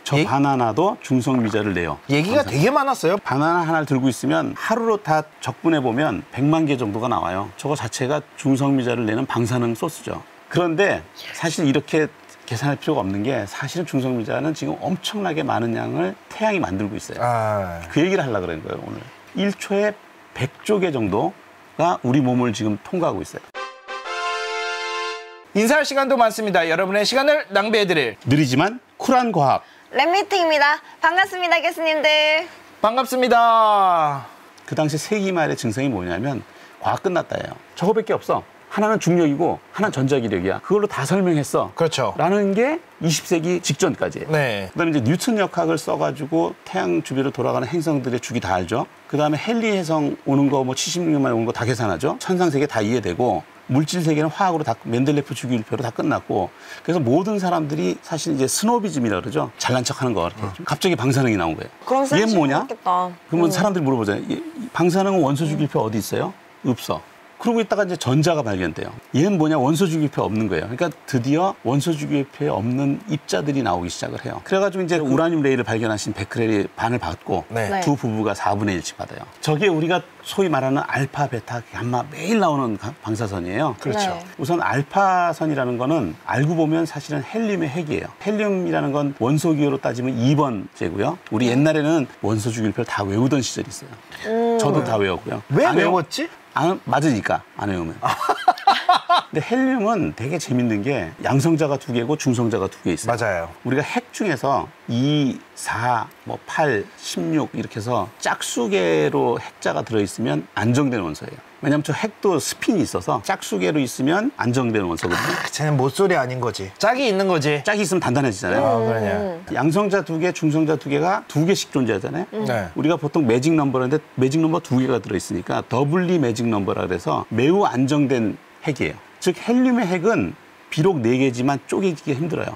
저 바나나도 중성미자를 내요. 얘기가 되게 많았어요. 바나나 하나를 들고 있으면 하루로 다 적분해보면 100만 개 정도가 나와요. 저거 자체가 중성미자를 내는 방사능 소스죠. 그런데 사실 이렇게 계산할 필요가 없는 게 사실은 중성미자는 지금 엄청나게 많은 양을 태양이 만들고 있어요. 그 얘기를 하려고 그러는 거예요, 오늘. 1초에 100조 개 정도가 우리 몸을 지금 통과하고 있어요. 인사할 시간도 많습니다. 여러분의 시간을 낭비해드릴 느리지만 쿨한 과학. 랩미팅입니다. 반갑습니다, 교수님들. 반갑습니다. 그 당시 세기말의 증상이 뭐냐면 과학 끝났다예요. 저거밖에 없어. 하나는 중력이고 하나는 전자기력이야. 그걸로 다 설명했어. 그렇죠. 라는 게 20세기 직전까지예요. 네. 그다음에 이제 뉴턴 역학을 써가지고 태양 주변으로 돌아가는 행성들의 주기 다 알죠. 그다음에 헨리 해성 오는 거 뭐 76년 만에 오는 거 다 계산하죠. 천상 세계 다 이해되고 물질 세계는 화학으로 다 mendeleyef 주기율표로 다 끝났고 그래서 모든 사람들이 사실 이제 스노비즘이라 그러죠. 잘난 척하는 거 이렇게 갑자기 방사능이 나온 거예요. 그럼 얘는 뭐냐? 모르겠다. 그러면 사람들이 물어보잖아요. 방사능은 원소 주기율표 어디 있어요? 없어. 그러고 있다가 이제 전자가 발견돼요. 얘는 뭐냐? 원소 주기율표 없는 거예요. 그러니까 드디어 원소 주기율표에 없는 입자들이 나오기 시작을 해요. 그래가지고 이제 우라늄 레이를 발견하신 베크렐이 반을 받고 네. 두 부부가 4분의 1씩 받아요. 저게 우리가 소위 말하는 알파, 베타, 감마 매일 나오는 방사선이에요. 그렇죠. 네. 우선 알파선이라는 거는 알고 보면 사실은 헬륨의 핵이에요. 헬륨이라는 건 원소 기호로 따지면 2번째고요. 우리 옛날에는 원소 주기율표를 다 외우던 시절이 있어요. 저도 다 외웠고요. 왜 안 외워- 외웠지? 맞으니까 안 외우면. 근데 헬륨은 되게 재밌는 게 양성자가 2개고 중성자가 2개 있어요. 맞아요. 우리가 핵 중에서 2, 4, 8, 16 이렇게 해서 짝수계로 핵자가 들어있으면 안정된 원소예요. 왜냐하면 저 핵도 스핀이 있어서 짝수계로 있으면 안정된 원소거든요. 쟤는 못소리 아닌 거지. 짝이 있는 거지. 짝이 있으면 단단해지잖아요. 그러냐. 양성자 2개, 중성자 2개가 2개씩 존재하잖아요. 네. 우리가 보통 매직 넘버라는데 매직 넘버 2개가 들어있으니까 더블리 매직 넘버라 그래서 매우 안정된 핵이에요. 즉 헬륨의 핵은 비록 4개지만 쪼개기가 힘들어요.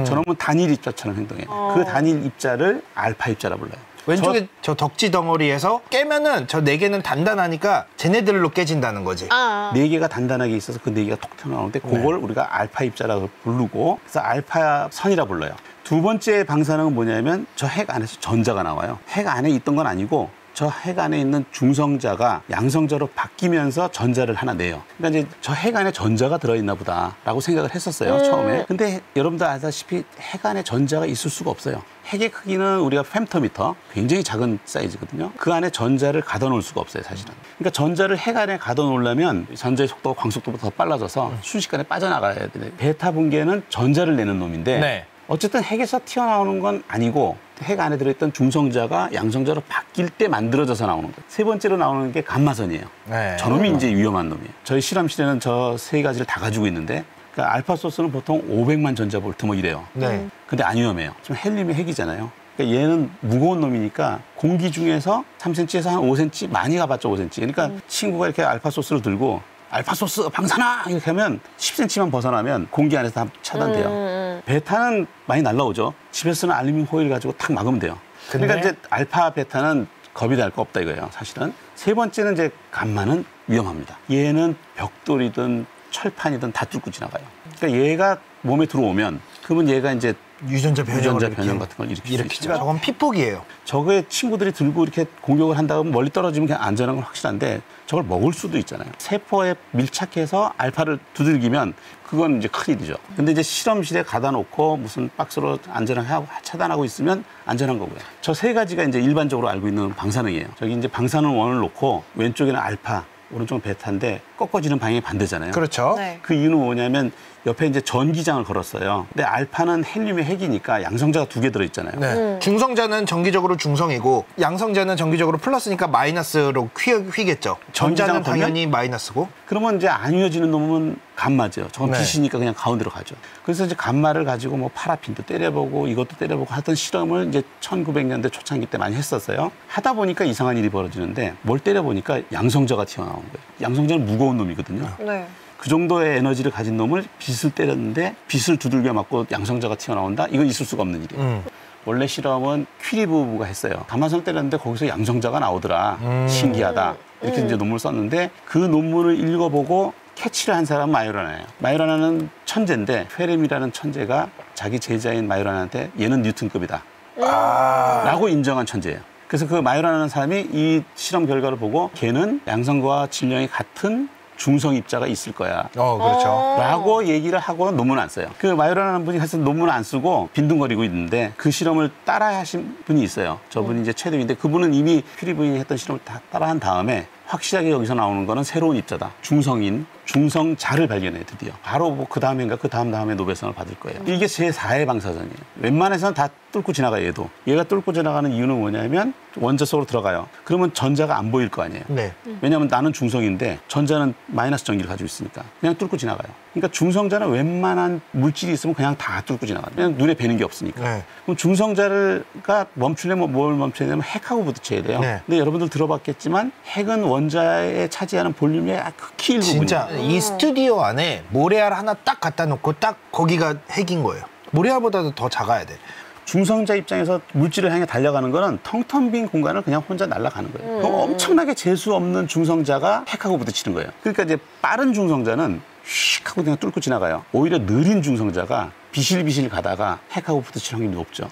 저놈은 단일 입자처럼 행동해요. 그 단일 입자를 알파 입자라 불러요. 왼쪽에 저 덕지 덩어리에서 깨면은 저 4개는 단단하니까 쟤네들로 깨진다는 거지. 4개가 단단하게 있어서 그 4개가 톡 튀어나오는데 그걸 우리가 알파 입자라고 부르고 그래서 알파 선이라 불러요. 두 번째 방사능은 뭐냐면 저 핵 안에서 전자가 나와요. 핵 안에 있던 건 아니고 저 핵 안에 있는 중성자가 양성자로 바뀌면서 전자를 하나 내요. 그러니까 이제 저 핵 안에 전자가 들어있나 보다라고 생각을 했었어요, 처음에. 근데 여러분들 아다시피 핵 안에 전자가 있을 수가 없어요. 핵의 크기는 우리가 femtometer, 굉장히 작은 사이즈거든요. 그 안에 전자를 가둬놓을 수가 없어요, 사실은. 그러니까 전자를 핵 안에 가둬놓으려면 전자의 속도가 광속도보다 더 빨라져서 순식간에 빠져나가야 돼요. 베타 분계는 전자를 내는 놈인데 네. 어쨌든 핵에서 튀어나오는 건 아니고 핵 안에 들어있던 중성자가 양성자로 바뀔 때 만들어져서 나오는 거예요. 세 번째로 나오는 게 감마선이에요. 네. 저놈이 이제 위험한 놈이에요. 저희 실험실에는 저 세 가지를 다 가지고 있는데 그러니까 알파 소스는 보통 500만 전자볼트 뭐 이래요. 네. 근데 안 위험해요. 지금 헬륨이 핵이잖아요. 그러니까 얘는 무거운 놈이니까 공기 중에서 3cm에서 한 5cm, 많이 가봤죠 5cm. 그러니까 친구가 이렇게 알파 소스를 들고 알파 소스 방사나 이렇게 하면 10cm만 벗어나면 공기 안에서 다 차단돼요. 베타는 많이 날라오죠. 집에서 쓰는 알루미늄 호일 가지고 탁 막으면 돼요. 그러니까 근데? 이제 알파, 베타는 겁이 날 거 없다 이거예요, 사실은. 세 번째는 이제 감마는 위험합니다. 얘는 벽돌이든 철판이든 다 뚫고 지나가요. 그러니까 얘가 몸에 들어오면 그러면 얘가 이제 유전자 변형 같은 걸 일으킬 수 있죠. 저건 피폭이에요. 저거에 친구들이 들고 이렇게 공격을 한다고 하면 멀리 떨어지면 그냥 안전한 건 확실한데 저걸 먹을 수도 있잖아요. 세포에 밀착해서 알파를 두들기면 그건 이제 큰일이죠. 근데 이제 실험실에 가다 놓고 무슨 박스로 안전하게 하고 차단하고 있으면 안전한 거고요. 저 세 가지가 이제 일반적으로 알고 있는 방사능이에요. 저기 이제 방사능 원을 놓고 왼쪽에는 알파, 오른쪽은 베타인데 꺾어지는 방향이 반대잖아요. 그렇죠. 네. 그 이유는 뭐냐면 옆에 이제 전기장을 걸었어요. 근데 알파는 헬륨의 핵이니까 양성자가 2개 들어있잖아요. 네. 중성자는 정기적으로 중성이고 양성자는 정기적으로 플러스니까 마이너스로 휘겠죠. 전자는 전기장을 당연히 마이너스고. 그러면 이제 안 이어지는 놈은 감마죠. 저건 네. 빛이니까 그냥 가운데로 가죠. 그래서 이제 감마를 가지고 뭐 파라핀도 때려보고 이것도 때려보고 하던 실험을 이제 1900년대 초창기 때 많이 했었어요. 하다 보니까 이상한 일이 벌어지는데 뭘 때려보니까 양성자가 튀어나온 거예요. 양성자는 무거운 놈이거든요. 네. 그 정도의 에너지를 가진 놈을 빛을 때렸는데 빛을 두들겨 맞고 양성자가 튀어나온다? 이건 있을 수가 없는 일이에요. 원래 실험은 퀴리 부부가 했어요. 가마선을 때렸는데 거기서 양성자가 나오더라. 신기하다. 이렇게 이제 논문을 썼는데 그 논문을 읽어보고 캐치를 한 사람은 마요라나예요. 마요라나는 천재인데 페렘이라는 천재가 자기 제자인 마요란한테 얘는 뉴턴급이다. 아. 라고 인정한 천재예요. 그래서 그 마요란이라는 사람이 이 실험 결과를 보고 걔는 양성과 질량이 같은 중성 입자가 있을 거야. 그렇죠. 라고 얘기를 하고 논문 안 써요. 그 마요라는 분이 사실 논문 안 쓰고 빈둥거리고 있는데 그 실험을 따라 하신 분이 있어요. 저분이 이제 최대인데 그분은 이미 퓨리 부인이 했던 실험을 다 따라한 다음에 확실하게 여기서 나오는 거는 새로운 입자다. 중성인, 중성자를 발견해 드디어. 바로 뭐 그 다음인가 그 다음에 노벨상을 받을 거예요. 이게 제4의 방사선이에요. 웬만해서는 다 뚫고 지나가요, 얘도. 얘가 뚫고 지나가는 이유는 뭐냐면 원자 속으로 들어가요. 그러면 전자가 안 보일 거 아니에요. 네. 왜냐하면 나는 중성인데 전자는 마이너스 전기를 가지고 있으니까 그냥 뚫고 지나가요. 그러니까 중성자는 웬만한 물질이 있으면 그냥 다 뚫고 지나가요. 그냥 눈에 뵈는 게 없으니까. 네. 그럼 중성자가 멈추려면 뭘 멈춰야 되냐면 핵하고 부딪혀야 돼요. 네. 근데 여러분들 들어봤겠지만 핵은 원자에 차지하는 볼륨의 극히 일부분이에요. 진짜 이 스튜디오 안에 모래알 하나 딱 갖다 놓고 딱 거기가 핵인 거예요. 모래알보다도 더 작아야 돼. 중성자 입장에서 물질을 향해 달려가는 거는 텅텅 빈 공간을 그냥 혼자 날아가는 거예요. 그럼 엄청나게 재수 없는 중성자가 핵하고 부딪히는 거예요. 그러니까 이제 빠른 중성자는 휙 하고 그냥 뚫고 지나가요. 오히려 느린 중성자가 비실비실 가다가 핵하고 부딪힐 확률이 높죠.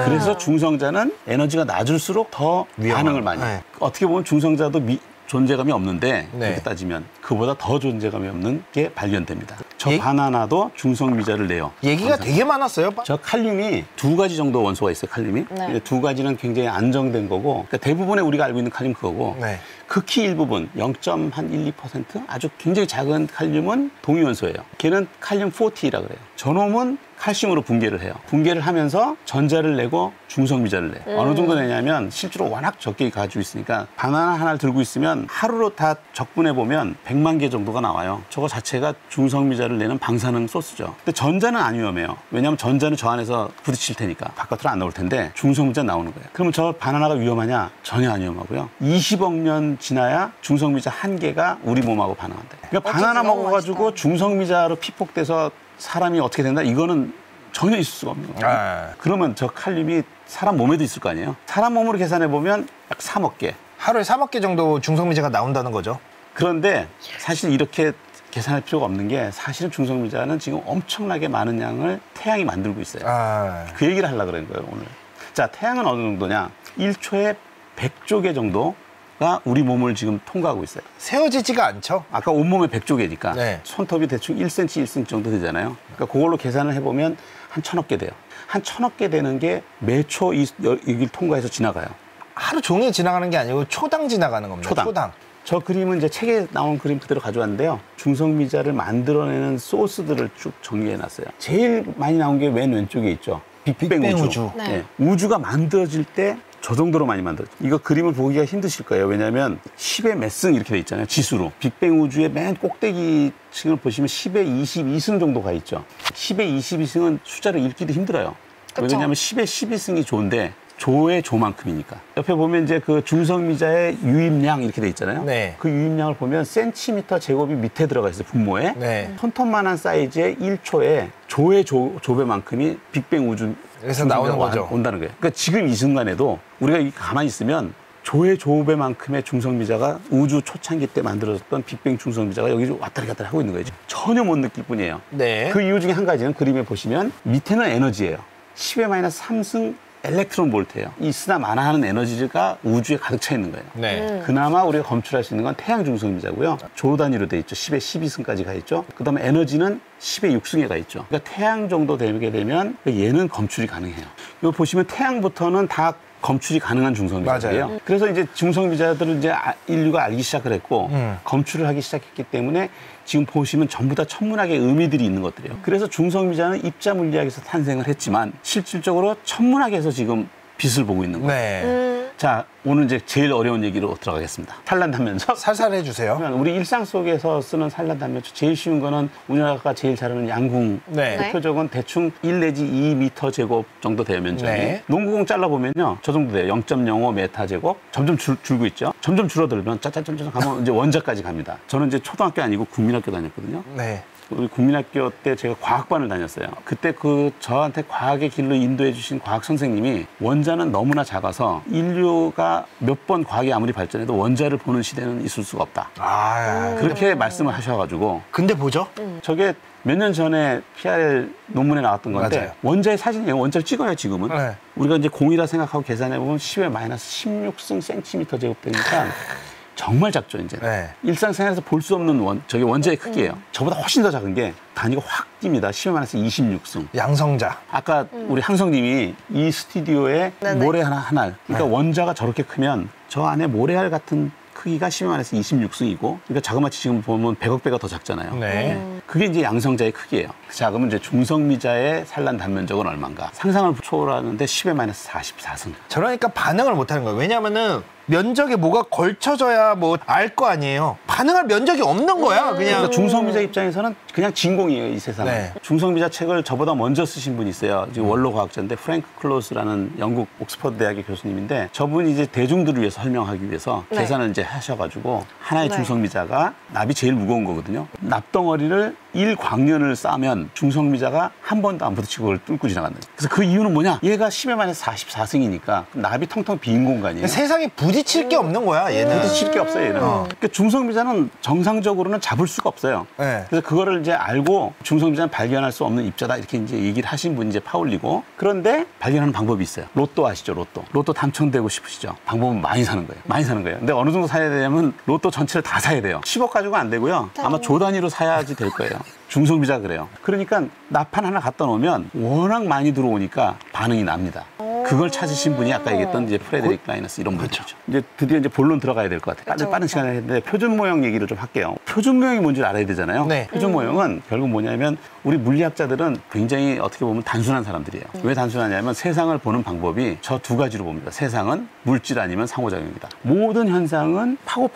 그래서 중성자는 에너지가 낮을수록 더 위험한, 반응을 많이 해요. 네. 어떻게 보면 중성자도 존재감이 없는데 네. 그렇게 따지면 그보다 더 존재감이 없는 게 발견됩니다. 저 예? 바나나도 중성미자를 내요. 얘기가 되게 많았어요. 저 칼륨이 두 가지 정도 원소가 있어요, 칼륨이. 네. 근데 두 가지는 굉장히 안정된 거고, 그러니까 대부분의 우리가 알고 있는 칼륨 그거고, 네. 극히 일부분, 0.12% 아주 굉장히 작은 칼륨은 동위원소예요. 걔는 칼륨 40이라 그래요. 저놈은 칼슘으로 분개를 해요. 분개를 하면서 전자를 내고 중성미자를 내요. 어느 정도 내냐면 실제로 워낙 적게 가지고 있으니까 바나나 하나를 들고 있으면 하루로 다 적분해보면 100만 개 정도가 나와요. 저거 자체가 중성미자를 내는 방사능 소스죠. 근데 전자는 안 위험해요. 왜냐하면 전자는 저 안에서 부딪힐 테니까 바깥으로 안 나올 텐데 중성미자 나오는 거예요. 그러면 저 바나나가 위험하냐? 전혀 안 위험하고요. 20억 년 지나야 중성미자 한 개가 우리 몸하고 반응한다. 그러니까 바나나 너무 먹어가지고 맛있다. 중성미자로 피폭돼서 사람이 어떻게 된다? 이거는 전혀 있을 수가 없는 거예요. 아. 그러면 저 칼륨이 사람 몸에도 있을 거 아니에요? 사람 몸으로 계산해 보면 약 3억 개. 하루에 3억 개 정도 중성미제가 나온다는 거죠. 그런데 사실 이렇게 계산할 필요가 없는 게 사실은 중성미자는 지금 엄청나게 많은 양을 태양이 만들고 있어요. 아. 그 얘기를 하려고 그런 거예요, 오늘. 자, 태양은 어느 정도냐? 1초에 100조 개 정도가 우리 몸을 지금 통과하고 있어요. 세워지지가 않죠. 아까 온몸에 100조 개니까 네. 손톱이 대충 1cm, 1cm 정도 되잖아요. 그러니까 그걸로 계산을 해보면 한 1000억 개 돼요. 한 1000억 개 되는 게 매초 여기를 통과해서 지나가요. 하루 종일 지나가는 게 아니고 초당 지나가는 겁니다. 초당. 저 그림은 이제 책에 나온 그림 그대로 가져왔는데요. 중성미자를 만들어내는 소스들을 쭉 정리해놨어요. 제일 많이 나온 게 맨 왼쪽에 있죠. 빅뱅 우주. 네. 네. 우주가 만들어질 때 저 정도로 많이 만들어요. 이거 그림을 보기가 힘드실 거예요. 왜냐하면 10의 몇 승 이렇게 돼 있잖아요. 지수로. 빅뱅 우주의 맨 꼭대기 층을 보시면 10의 22승 정도가 있죠. 10의 22승은 숫자를 읽기도 힘들어요. 그쵸. 왜냐하면 10의 12승이 조인데 조의 조만큼이니까. 옆에 보면 이제 그 중성미자의 유입량 이렇게 돼 있잖아요. 네. 그 유입량을 보면 센티미터 제곱이 밑에 들어가 있어요. 분모에. 네. 손톱만한 사이즈의 1초에 조의 조배만큼이 빅뱅 우주 그래서 나오는 중성미자가 거죠. 온다는 거예요. 그러니까 지금 이 순간에도 우리가 가만히 있으면 조의 조배만큼의 중성미자가 우주 초창기 때 만들어졌던 빅뱅 중성미자가 여기 왔다리 갔다리 하고 있는 거예요. 전혀 못 느낄 뿐이에요. 네. 그 이유 중에 한 가지는 그림에 보시면 밑에는 에너지예요. 10의 마이너스 3승 엘렉트론 볼트예요. 있으나 마나하는 에너지가 우주에 가득 차 있는 거예요. 네. 그나마 우리가 검출할 수 있는 건 태양 중성미자고요. 조 단위로 돼 있죠. 10의 12승까지 가 있죠. 그다음에 에너지는 10의 6승에 가 있죠. 그러니까 태양 정도 되게 되면 얘는 검출이 가능해요. 이거 보시면 태양부터는 다 검출이 가능한 중성미자예요. 맞아요. 그래서 이제 중성미자들을 이제 인류가 알기 시작을 했고 검출을 하기 시작했기 때문에 지금 보시면 전부 다 천문학의 의미들이 있는 것들이에요. 그래서 중성미자는 입자 물리학에서 탄생을 했지만 실질적으로 천문학에서 지금 빛을 보고 있는 거예요. 네. 자, 오늘 이제 제일 어려운 얘기로 들어가겠습니다. 산란단면서. 살살 해주세요. 그러면 우리 일상 속에서 쓰는 산란단면서 제일 쉬운 거는 우리나라가 제일 잘하는 양궁. 네. 네. 표적은 대충 1 내지 2m 제곱 정도 돼요, 면적이. 네. 농구공 잘라보면요, 저 정도 돼요. 0.05 메타 제곱. 점점 줄고 있죠. 점점 줄어들면 짜짜짜짜 가면 이제 원자까지 갑니다. 저는 이제 초등학교 아니고 국민학교 다녔거든요. 네. 우리 국민학교 때 제가 과학반을 다녔어요. 그때 저한테 과학의 길로 인도해 주신 과학 선생님이 원자는 너무나 작아서 인류가 몇 번 과학이 아무리 발전해도 원자를 보는 시대는 있을 수가 없다. 그렇게 말씀을 하셔가지고. 근데 보죠? 저게 몇 년 전에 PRL 논문에 나왔던 건데 맞아요. 원자의 사진이에요. 원자를 찍어요, 지금은. 네. 우리가 이제 공이라 생각하고 계산해보면 10의 마이너스 16승 센티미터 제곱되니까 정말 작죠, 이제. 네. 일상생활에서 볼 수 없는 저게 원자의 크기예요. 저보다 훨씬 더 작은 게 단위가 확 뜁니다. 10의 마이너스 26승. 양성자. 아까 우리 항성님이 이 스튜디오에 네네. 모래 하나. 그러니까 원자가 저렇게 크면 저 안에 모래알 같은 크기가 10의 마이너스 26승이고, 그러니까 자그마치 지금 보면 100억 배가 더 작잖아요. 네. 그게 이제 양성자의 크기예요. 작으면 이제 중성미자의 산란 단면적은 얼마인가? 상상을 초월하는데 10의 마이너스 44승. 저러니까 반응을 못 하는 거예요. 왜냐면은 면적에 뭐가 걸쳐져야 뭐 알 거 아니에요. 반응할 면적이 없는 거야, 그냥. 그러니까 중성미자 입장에서는 그냥 진공이에요, 이 세상은. 네. 중성미자 책을 저보다 먼저 쓰신 분이 있어요. 지금 원로 과학자인데 프랭크 클로스라는 영국 옥스퍼드 대학의 교수님인데, 저분이 이제 대중들을 위해서 설명하기 위해서 네. 계산을 이제 하셔가지고 하나의 네. 중성미자가 납이 제일 무거운 거거든요. 납덩어리를 1광년을 싸면 중성미자가 한 번도 안 부딪히고 그걸 뚫고 지나간다. 그래서 그 이유는 뭐냐? 얘가 10의 마이너스 44승이니까 납이 텅텅 빈 공간이에요. 세상에 부딪힐 게 없는 거야, 얘는. 부딪힐 게 없어요, 얘는. 그러니까 중성미자는 정상적으로는 잡을 수가 없어요. 네. 그래서 그거를 이제 알고 중성미자는 발견할 수 없는 입자다 이렇게 이제 얘기를 하신 분이 이제 파울리고, 그런데 발견하는 방법이 있어요. 로또 아시죠, 로또. 로또 당첨되고 싶으시죠? 방법은 많이 사는 거예요. 많이 사는 거예요. 근데 어느 정도 사야 되냐면 로또 전체를 다 사야 돼요. 10억 가지고 안 되고요. 아마 조 단위로 사야지 될 거예요. 중성미자 그래요. 그러니까 납판 하나 갖다 놓으면 워낙 많이 들어오니까 반응이 납니다. 그걸 찾으신 분이 아까 얘기했던 이제 프레데릭 라이너스 이런 분이죠. 이제 드디어 이제 본론 들어가야 될 것 같아요. 빠른 시간에 했는데 표준 모형 얘기를 좀 할게요. 표준 모형이 뭔지 알아야 되잖아요. 네. 표준 모형은 결국 뭐냐면 우리 물리학자들은 굉장히 어떻게 보면 단순한 사람들이에요. 왜 단순하냐면 세상을 보는 방법이 저 두 가지로 봅니다. 세상은 물질 아니면 상호작용이다. 모든 현상은 파고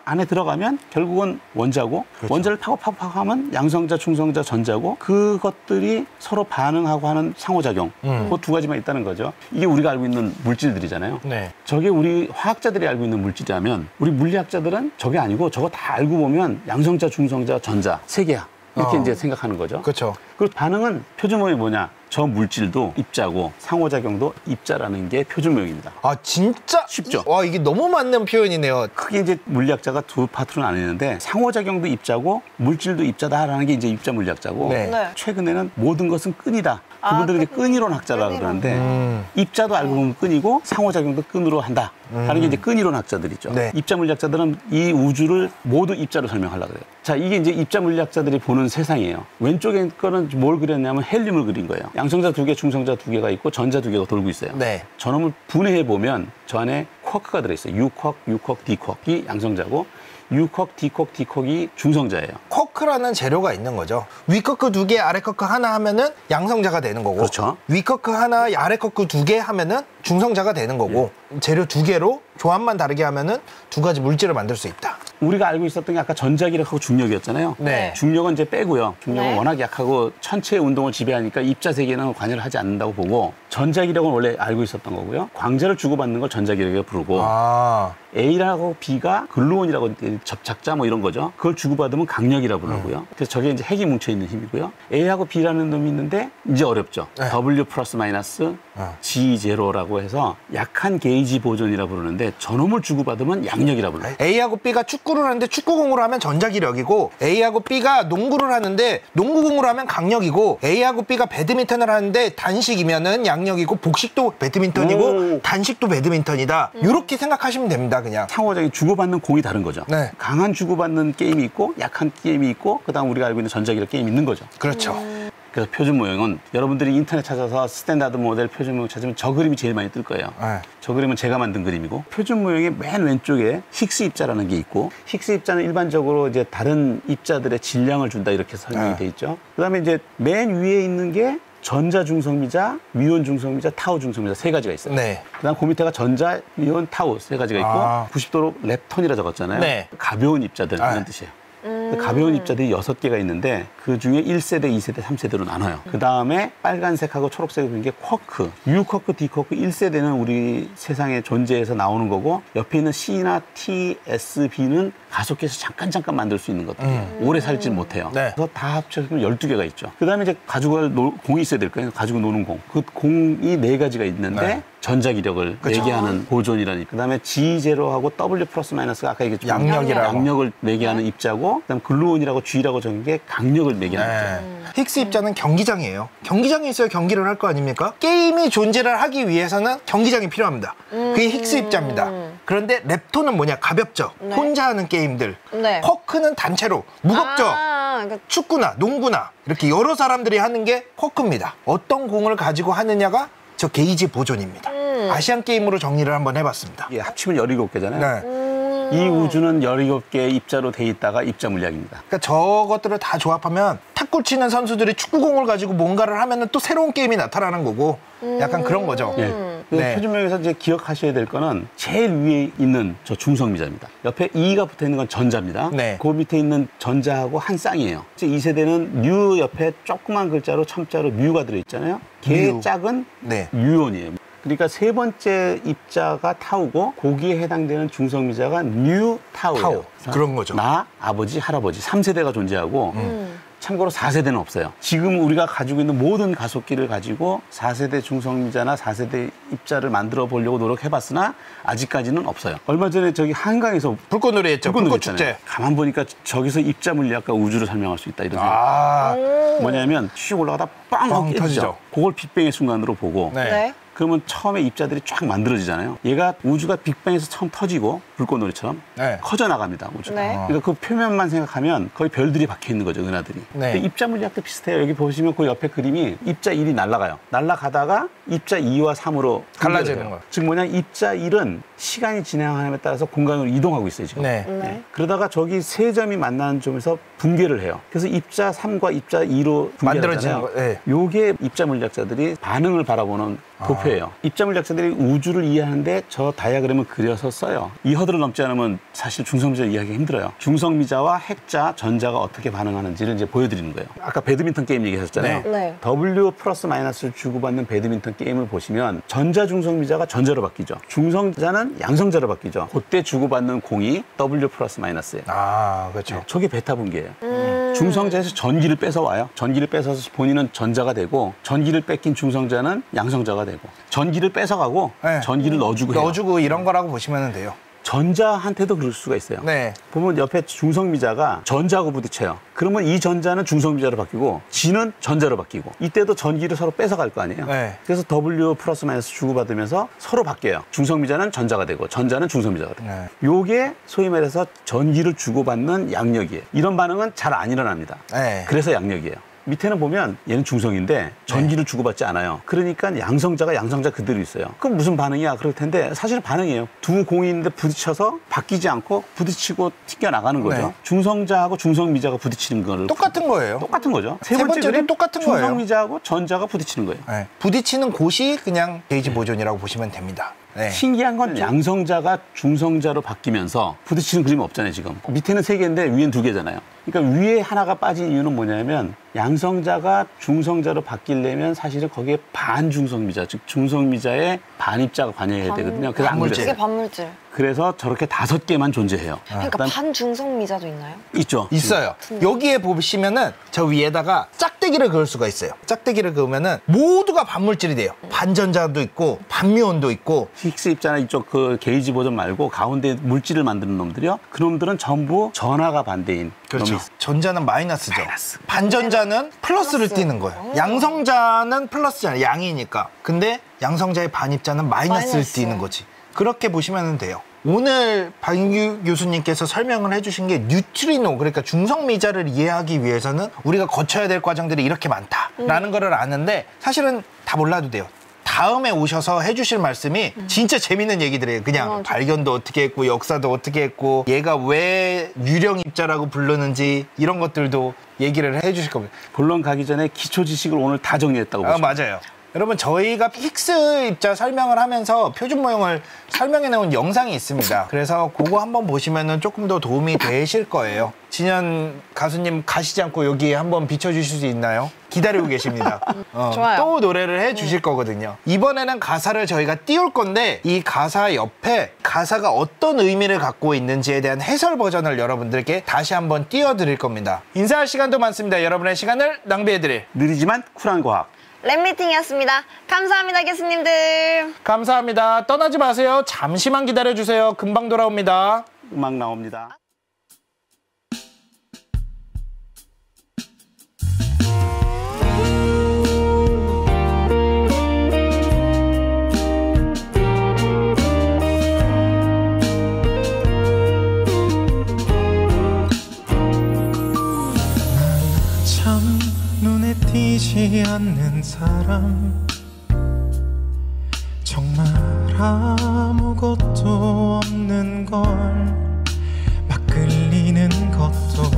안에 들어가면 결국은 원자고, 그렇죠. 원자를 파고 하면 양성자, 중성자, 전자고, 그것들이 서로 반응하고 하는 상호작용. 그 두 가지만 있다는 거죠. 이게 우리가 알고 있는 물질들이잖아요. 네. 저게 우리 화학자들이 알고 있는 물질이라면 우리 물리학자들은 저게 아니고 저거 다 알고 보면 양성자, 중성자, 전자 세 개야. 이렇게 이제 생각하는 거죠. 그렇죠. 그리고 반응은 표준 모형이 뭐냐? 저 물질도 입자고 상호작용도 입자라는 게 표준 모형입니다. 아, 진짜? 쉽죠? 와, 이게 너무 맞는 표현이네요. 크게 이제 물리학자가 두 파트로 나뉘는데, 상호작용도 입자고 물질도 입자다라는 게 이제 입자 물리학자고, 네. 네. 최근에는 모든 것은 끈이다. 그분들은 이제 끈이론 학자라고 끈이론. 그러는데, 입자도 알고 보면 끈이고 상호작용도 끈으로 한다 하는 게 이제 끈이론 학자들이죠. 네. 입자 물리학자들은 이 우주를 모두 입자로 설명하려고 그래요. 자, 이게 이제 입자 물리학자들이 보는 세상이에요. 왼쪽에 거는 뭘 그렸냐면 헬륨을 그린 거예요. 양성자 두 개, 중성자 두 개가 있고 전자 두 개가 돌고 있어요. 네. 저놈을 분해해 보면 저 안에 쿼크가 들어있어요. U쿼크, U쿼크, D쿼크이 양성자고, U쿼크, D쿼크, D쿼크이 중성자예요. 쿼크라는 재료가 있는 거죠. 위 쿼크 두 개, 아래 쿼크 하나 하면은 양성자가 되는 거고. 그렇죠. 위 쿼크 하나, 아래 쿼크 두 개 하면은 중성자가 되는 거고. 재료 두 개로 조합만 다르게 하면은 두 가지 물질을 만들 수 있다. 우리가 알고 있었던 게 아까 전자기력하고 중력이었잖아요. 네. 중력은 이제 빼고요. 중력은 네. 워낙 약하고 천체의 운동을 지배하니까 입자 세계는 관여를 하지 않는다고 보고, 전자기력은 원래 알고 있었던 거고요. 광자를 주고받는 걸 전자기력이라고 부르고, 아. A라고 B가 글루온이라고 접착자 뭐 이런 거죠. 그걸 주고받으면 강력이라고 부르고요. 그래서 저게 이제 핵이 뭉쳐있는 힘이고요. A하고 B라는 놈이 있는데 이제 어렵죠. 네. W 플러스 마이너스 G0라고 해서 약한 게이지 보존이라고 부르는데, 저놈을 주고받으면 양력이라고 불러요. A하고 B가 축구를 하는데 축구공으로 하면 전자기력이고, A하고 B가 농구를 하는데 농구공으로 하면 강력이고, A하고 B가 배드민턴을 하는데 단식이면은 양력이고, 복식도 배드민턴이고 오. 단식도 배드민턴이다. 이렇게 생각하시면 됩니다, 그냥. 상호작용 주고받는 공이 다른 거죠. 네. 강한 주고받는 게임이 있고 약한 게임이 있고, 그다음 우리가 알고 있는 전자기력 게임이 있는 거죠. 그렇죠. 그래서 표준 모형은 여러분들이 인터넷 찾아서 스탠다드 모델 표준 모형 찾으면 저 그림이 제일 많이 뜰 거예요. 네. 저 그림은 제가 만든 그림이고, 표준 모형의 맨 왼쪽에 힉스 입자라는 게 있고, 힉스 입자는 일반적으로 이제 다른 입자들의 질량을 준다 이렇게 설명이 돼 있죠. 그다음에 이제 맨 위에 있는 게 전자 중성미자, 위온 중성미자, 타우 중성미자 세 가지가 있어요. 네. 그다음 그 밑에가 전자, 위온, 타우 세 가지가 있고, 아. 90도로 렙톤이라 적었잖아요. 네. 가벼운 입자들 이런 뜻이에요. 가벼운 입자들이 6개가 있는데 그 중에 1세대, 2세대, 3세대로 나눠요. 그 다음에 빨간색하고 초록색을 보는 게 쿼크. U 쿼크, D 쿼크 1세대는 우리 세상에 존재해서 나오는 거고 옆에 있는 C나 T, S, B는 가속해서 잠깐 만들 수 있는 것들이에요. 오래 살지는 못해요. 네. 그래서 다 합쳐서 12개가 있죠. 그 다음에 이제 가지고 갈 공이 있어야 될 거예요. 가지고 노는 공. 그 공이 4가지가 있는데 네. 전자기력을 매개하는 보존이라니. 그 다음에 G0하고 W 플러스 마이너스가 아까 얘기했지만 양력이라고. 양력을 매개하는 입자고, 그다음 글루온이라고 G라고 적은 게 강력을 매개하는 입자. 힉스 입자는 경기장이에요. 경기장이 있어야 경기를 할 거 아닙니까? 게임이 존재를 하기 위해서는 경기장이 필요합니다. 그게 힉스 입자입니다. 그런데 랩톤은 뭐냐? 가볍죠. 네. 혼자 하는 게임들. 네. 쿼크는 단체로 무겁죠. 그러니까 축구나 농구나 이렇게 여러 사람들이 하는 게 쿼크입니다. 어떤 공을 가지고 하느냐가 저 게이지 보존입니다. 아시안 게임으로 정리를 한번 해봤습니다. 이게 합치면 17개잖아요. 네. 이 우주는 17개의 입자로 돼 있다가 입자 물리학입니다. 그러니까 저것들을 다 조합하면 탁구 치는 선수들이 축구공을 가지고 뭔가를 하면은 또 새로운 게임이 나타나는 거고 약간 그런 거죠. 예. 네. 표준명에서 이제 기억하셔야 될 거는 제일 위에 있는 저 중성미자입니다. 옆에 E가 붙어 있는 건 전자입니다. 네. 그 밑에 있는 전자하고 한 쌍이에요. 이제 2세대는 뉴 옆에 조그만 글자로 첨자로 뮤가 들어있잖아요. 걔의 뮤. 짝은 네. 뮤온이에요. 그러니까 세 번째 입자가 타우고 거기에 해당되는 중성미자가 뉴 타우예요. 타우. 그런 거죠. 나, 아버지, 할아버지 3세대가 존재하고 참고로 4세대는 없어요. 지금 우리가 가지고 있는 모든 가속기를 가지고 4세대 중성미자나 4세대 입자를 만들어 보려고 노력해봤으나 아직까지는 없어요. 얼마 전에 저기 한강에서 불꽃놀이 했죠. 불꽃 축제. 있잖아요. 가만 보니까 저기서 입자 물리학과 우주를 설명할 수 있다 이런 생각. 아, 뭐냐면 슉 올라가다 빵 하고 터지죠. 깨지죠. 그걸 빅뱅의 순간으로 보고 네. 네. 그러면 처음에 입자들이 쫙 만들어지잖아요. 얘가 우주가 빅뱅에서 처음 터지고 불꽃놀이처럼 네. 커져나갑니다. 우주가. 네. 그러니까 그 표면만 생각하면 거의 별들이 박혀 있는 거죠. 은하들이. 네. 근데 입자 물리학도 비슷해요. 여기 보시면 그 옆에 그림이 입자 1이 날아가요. 날아가다가 입자 2와 3으로 갈라지는 거예요. 즉 뭐냐 입자 1은 시간이 진행함에 따라서 공간으로 이동하고 있어요. 지금. 네. 네. 그러다가 저기 세 점이 만나는 점에서 붕괴를 해요. 그래서 입자 3과 입자 2로 만들어지는 붕괴하잖아요. 거, 네. 요게 입자 물리학자들이 반응을 바라보는 도표예요. 입자 물리학자들이 우주를 이해하는데 저 다이아그램을 그려서 써요. 이 허들을 넘지 않으면 사실 중성미자를 이해하기 힘들어요. 중성미자와 핵자, 전자가 어떻게 반응하는지를 이제 보여드리는 거예요. 아까 배드민턴 게임 얘기하셨잖아요. 네. 네. W 플러스 마이너스를 주고받는 배드민턴 게임을 보시면 전자 중성미자가 전자로 바뀌죠. 중성자는 양성자로 바뀌죠. 그때 주고받는 공이 W 플러스 마이너스예요. 아, 그렇죠. 저게 베타 분계예요. 중성자에서 전기를 뺏어와요. 전기를 뺏어서 본인은 전자가 되고 전기를 뺏긴 중성자는 양성자가 되고 전기를 뺏어가고 네. 전기를 넣어주고 해요. 넣어주고 이런 거라고 보시면 돼요. 전자한테도 그럴 수가 있어요. 네. 보면 옆에 중성미자가 전자하고 부딪혀요. 그러면 이 전자는 중성미자로 바뀌고 G는 전자로 바뀌고 이때도 전기를 서로 뺏어갈 거 아니에요. 네. 그래서 W 플러스 마이너스 주고받으면서 서로 바뀌어요. 중성미자는 전자가 되고 전자는 중성미자가 되고. 네. 요게 소위 말해서 전기를 주고받는 양력이에요. 이런 반응은 잘 안 일어납니다. 네. 그래서 양력이에요. 밑에는 보면 얘는 중성인데 전기를 주고받지 않아요. 그러니까 양성자가 양성자 그대로 있어요. 그럼 무슨 반응이야? 그럴 텐데 사실은 반응이에요. 두 공이 있는데 부딪혀서 바뀌지 않고 부딪히고 튕겨나가는 거죠. 네. 중성자하고 중성미자가 부딪히는 거를 똑같은 거예요. 똑같은 거죠. 세 번째도 그림, 똑같은 거예요. 중성미자하고 전자가 부딪히는 거예요. 네. 부딪히는 곳이 그냥 게이지 보존이라고 보시면 됩니다. 네. 신기한 건 양성자가 중성자로 바뀌면서 부딪히는 그림이 없잖아요, 지금. 밑에는 3개인데 위엔 2개잖아요. 그러니까 위에 하나가 빠진 이유는 뭐냐면 양성자가 중성자로 바뀌려면 사실은 거기에 반중성미자, 즉 중성미자의 반입자가 관여해야 되거든요. 그래서 안 반물질. 이게 그래요. 반물질. 그래서 저렇게 5개만 존재해요. 그러니까 그다음 반중성미자도 있나요? 있죠. 있어요. 여기에 보시면은 저 위에다가 짝대기를 그을 수가 있어요. 짝대기를 그으면은 모두가 반물질이 돼요. 반전자도 있고 반뮤온도 있고. 힉스 입자나 이쪽 그 게이지 보존 말고 가운데 물질을 만드는 놈들이요. 그 놈들은 전부 전하가 반대인 놈이 있어요. 전자는 마이너스죠. 마이너스. 반전자는 플러스를 플러스. 띄는 거예요. 양성자는 플러스잖아요. 양이니까. 근데 양성자의 반입자는 마이너스를 마이너스. 띄는 거지. 그렇게 보시면 돼요. 오늘 박인규 교수님께서 설명을 해주신 게 뉴트리노, 그러니까 중성미자를 이해하기 위해서는 우리가 거쳐야 될 과정들이 이렇게 많다라는 거를 아는데 사실은 다 몰라도 돼요. 다음에 오셔서 해주실 말씀이 진짜 재밌는 얘기들이에요. 그냥 발견도 어떻게 했고 역사도 어떻게 했고 얘가 왜 유령 입자라고 부르는지 이런 것들도 얘기를 해주실 겁니다. 본론 가기 전에 기초 지식을 오늘 다 정리했다고 아, 보시면 맞아요. 여러분 저희가 픽스 입자 설명을 하면서 표준 모형을 설명해 놓은 영상이 있습니다. 그래서 그거 한번 보시면은 조금 더 도움이 되실 거예요. 진현 가수님 가시지 않고 여기 한번 비춰주실 수 있나요? 기다리고 계십니다. 좋아요. 또 노래를 해주실 거거든요. 이번에는 가사를 저희가 띄울 건데 이 가사 옆에 가사가 어떤 의미를 갖고 있는지에 대한 해설 버전을 여러분들께 다시 한번 띄워드릴 겁니다. 인사할 시간도 많습니다. 여러분의 시간을 낭비해드릴 느리지만 쿨한 과학. 랩미팅이었습니다. 감사합니다, 교수님들. 감사합니다. 떠나지 마세요. 잠시만 기다려주세요. 금방 돌아옵니다. 음악 나옵니다. 참 눈에 띄지 않는 사람 정말 아무것도 없는 걸 막 끌리는 것도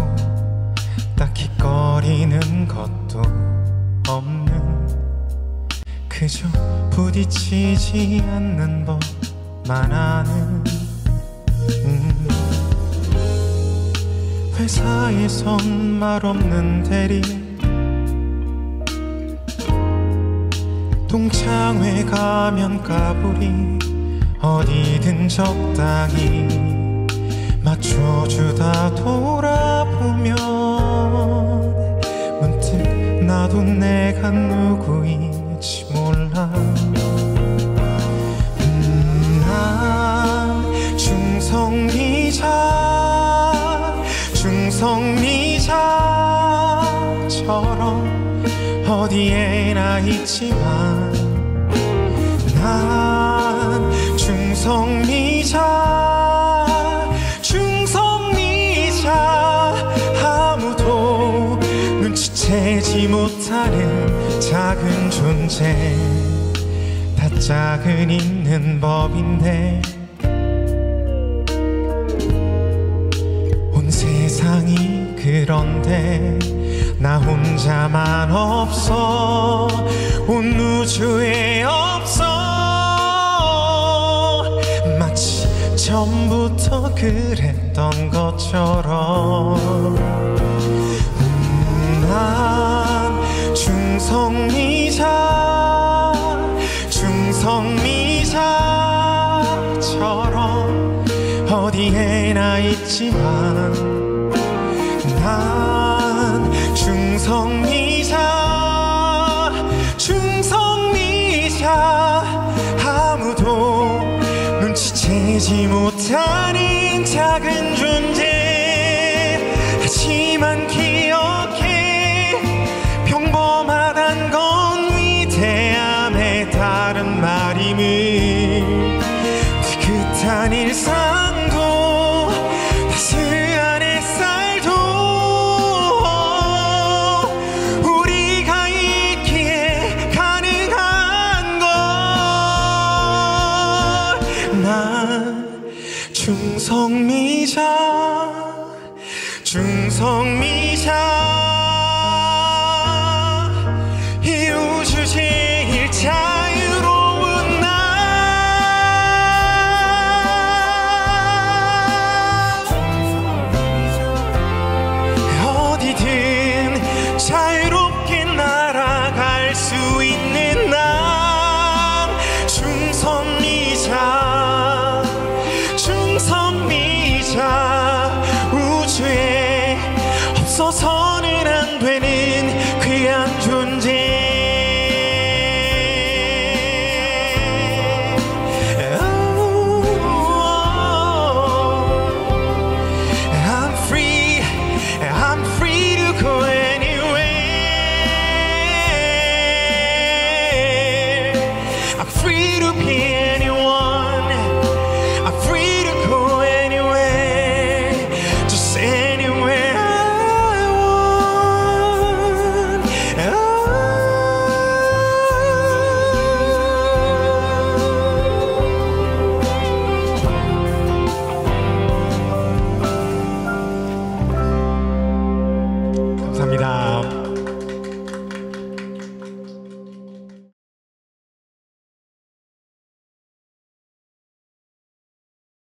딱히 꺼리는 것도 없는 그저 부딪히지 않는 법만 아는 회사에선 말 없는 대리 동창회 가면 까불이 어디든 적당히 맞춰주다 돌아보면 문득 나도 내가 누구인지 몰라 난 중성미자처럼 어디에나 있지만 난 중성미자 아무도 눈치채지 못하는 작은 존재 다 짝은 있는 법인데 온 세상이 그런데 나 혼자만 없어 온 우주에 없어 마치 처음부터 그랬던 것처럼 난 중성미자처럼 어디에나 있지만 난 중성미자 아무도 눈치채지 못하는 작은 존재 하지만 기억해 평범하단 건 위대함의 다른 말임을 느긋한 일상도 따스한 햇살도 우리가 있기에 가능한 걸 난 중성미자 이 우주 제일 자유로운 나 어디든 자유롭게 날아갈 수 있는 난 중성미자 우주에 없어서는 안 되는 귀한 존재 I'm free to go anywhere I'm free to be anyone I'm free to go anywhere just anywhere I want 감사합니다.